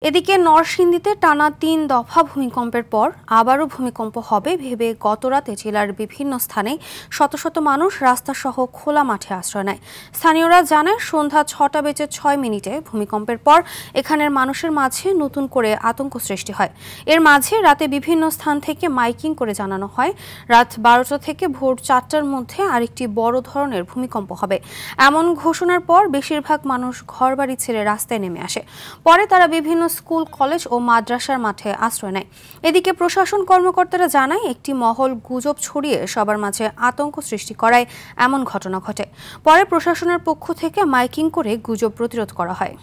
এদিকে নরসিংদীতে টানা ৩ দফা ভূমিকম্পের পর আবারও ভূমিকম্প হবে ভেবে গতরাতে জেলার বিভিন্ন স্থানে শত শত মানুষ রাস্তাসহ খোলা মাঠে আশ্রয় নেয়। স্থানীয়রা জানায়, সন্ধ্যা ৬টা বেজে ৬ মিনিটে ভূমিকম্পের পর এখানের মানুষের মাঝে নতুন করে আতঙ্ক সৃষ্টি হয়। এর মাঝে রাতে বিভিন্ন স্থান থেকে মাইকিং করে জানানো হয় রাত ১২টা থেকে ভোর ৪টার মধ্যে আরেকটি বড় ধরনের ভূমিকম্প হবে। এমন ঘোষণার পর বেশিরভাগ মানুষ ঘরবাড়ি ছেড়ে রাস্তায় নেমে আসে। পরে তারা বিভিন্ন স্কুল, কলেজ ও মাদ্রাসার মাঠে আশ্রয় নেয়। এদিকে প্রশাসন কর্মকর্তারা জানায়, একটি মহল গুজব ছড়িয়ে সবার মাঝে আতঙ্ক সৃষ্টি করায় এমন ঘটনা ঘটে। পরে প্রশাসনের পক্ষ থেকে মাইকিং করে গুজব প্রতিরোধ করা হয়।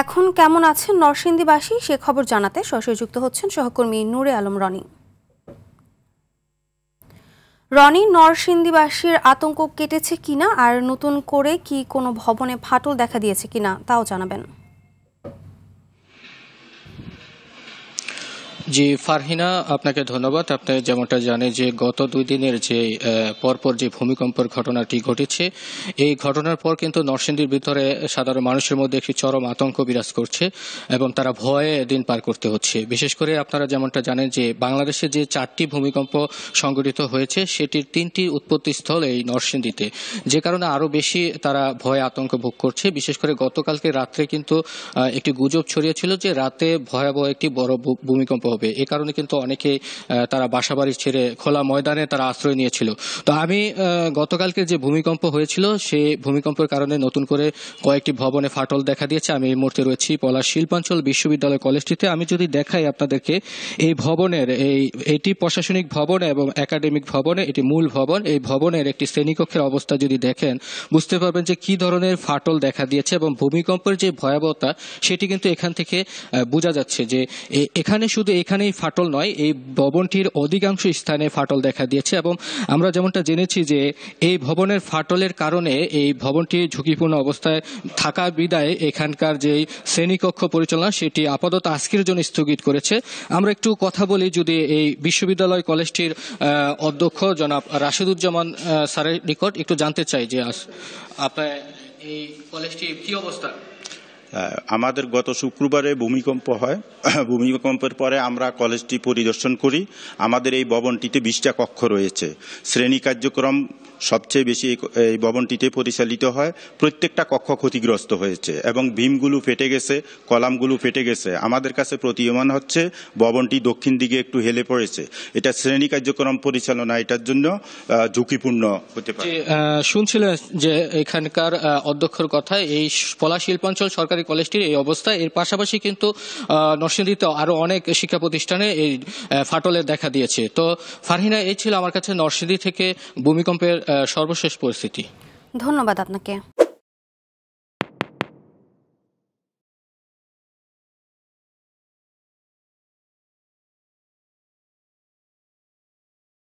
এখন কেমন আছেন নরসিংদীবাসী সে খবর জানাতে সরাসরি যুক্ত হচ্ছেন সহকর্মী নূরে আলম রনি। রনি, নরসিংদীবাসীর আতঙ্ক কেটেছে কিনা আর নতুন করে কি কোনো ভবনে ফাটল দেখা দিয়েছে কিনা তাও জানাবেন। জি ফারহিনা, আপনাকে ধন্যবাদ। আপনি যেমনটা জানেন যে গত 2 দিনের যে পরপর যে ভূমিকম্পের ঘটনাটি ঘটেছে, এই ঘটনার পর কিন্তু নরসিংদীর ভিতরে সাধারণ মানুষের মধ্যে একটি চরম আতঙ্ক বিরাজ করছে এবং তারা ভয়ে দিন পার করতে হচ্ছে। বিশেষ করে আপনারা যেমনটা জানেন যে বাংলাদেশে যে 4টি ভূমিকম্প সংঘটিত হয়েছে সেটির 3টি উৎপত্তিস্থল এই নরসিংদীতে, যে কারণে আরো বেশি তারা ভয়ে আতঙ্ক ভোগ করছে। বিশেষ করে গতকালকে রাত্রে কিন্তু একটি গুজব ছড়িয়েছিল যে রাতে ভয়াবহ একটি বড় ভূমিকম্প হবে। এই কারণে কিন্তু অনেকে তারা বাসাবাড়ি ছেড়ে খোলা ময়দানে তারা আশ্রয় নিয়েছিল। তো আমি গতকালকে যে ভূমিকম্প হয়েছিল সেই ভূমিকম্পের কারণে নতুন করে কয়েকটি ভবনে ফাটল দেখা দিয়েছে। আমি এই মুহূর্তে রয়েছি পলাশ শিল্পাঞ্চল বিশ্ববিদ্যালয় কলেজটিতে। আমি যদি দেখাই আপনাদেরকে, এই ভবনের এটি প্রশাসনিক ভবন এবং একাডেমিক ভবনে, এটি মূল ভবন। এই ভবনের একটি শ্রেণীকক্ষের অবস্থা যদি দেখেন বুঝতে পারবেন যে কি ধরনের ফাটল দেখা দিয়েছে এবং ভূমিকম্পের যে ভয়াবহতা সেটি কিন্তু এখান থেকে বোঝা যাচ্ছে যে এখানে শুধু এখানেই ফাটল নয়, এই ভবনটির অধিকাংশ স্থানে ফাটল দেখা দিয়েছে এবং আমরা যেমনটা জেনেছি যে এই ভবনের ফাটলের কারণে এই ভবনটি ঝুঁকিপূর্ণ অবস্থায় থাকা বিদায় এখানকার যে শ্রেণীকক্ষ পরিচালনা সেটি আপাতত আজকের জন্য স্থগিত করেছে। আমরা একটু কথা বলি যদি এই বিশ্ববিদ্যালয় কলেজটির অধ্যক্ষ জনাব রাশেদুজ্জামান স্যারের নিকট, একটু জানতে চাই যে আপনার এই কলেজটির কি অবস্থা। আমাদের গত শুক্রবারে ভূমিকম্প হয়। ভূমিকম্পের পরে আমরা কলেজটি পরিদর্শন করি। আমাদের এই ভবনটিতে 20টা কক্ষ রয়েছে। শ্রেণী কার্যক্রম সবচেয়ে বেশি এই ভবনটিতে পরিচালিত হয়। প্রত্যেকটা কক্ষ ক্ষতিগ্রস্ত হয়েছে এবং ভীমগুলো ফেটে গেছে, কলামগুলো ফেটে গেছে। আমাদের কাছে প্রতীয়মান হচ্ছে ভবনটি দক্ষিণ দিকে একটু হেলে পড়েছে। এটা শ্রেণী কার্যক্রম পরিচালনা এটার জন্য ঝুঁকিপূর্ণ হতে পারে। শুনছিলেন যে এখানকার অধ্যক্ষের কথা, এই পলাশ শিল্পাঞ্চল সরকারি কলেজটির এই অবস্থা। এর পাশাপাশি কিন্তু নরসিংদীতে আরো অনেক শিক্ষা প্রতিষ্ঠানে এই ফাটলের দেখা দিয়েছে। তো ফারহিনা, এই ছিল আমার কাছে নরসিংদী থেকে ভূমিকম্পের সর্বশেষ পরিস্থিতি। ধন্যবাদ আপনাকে।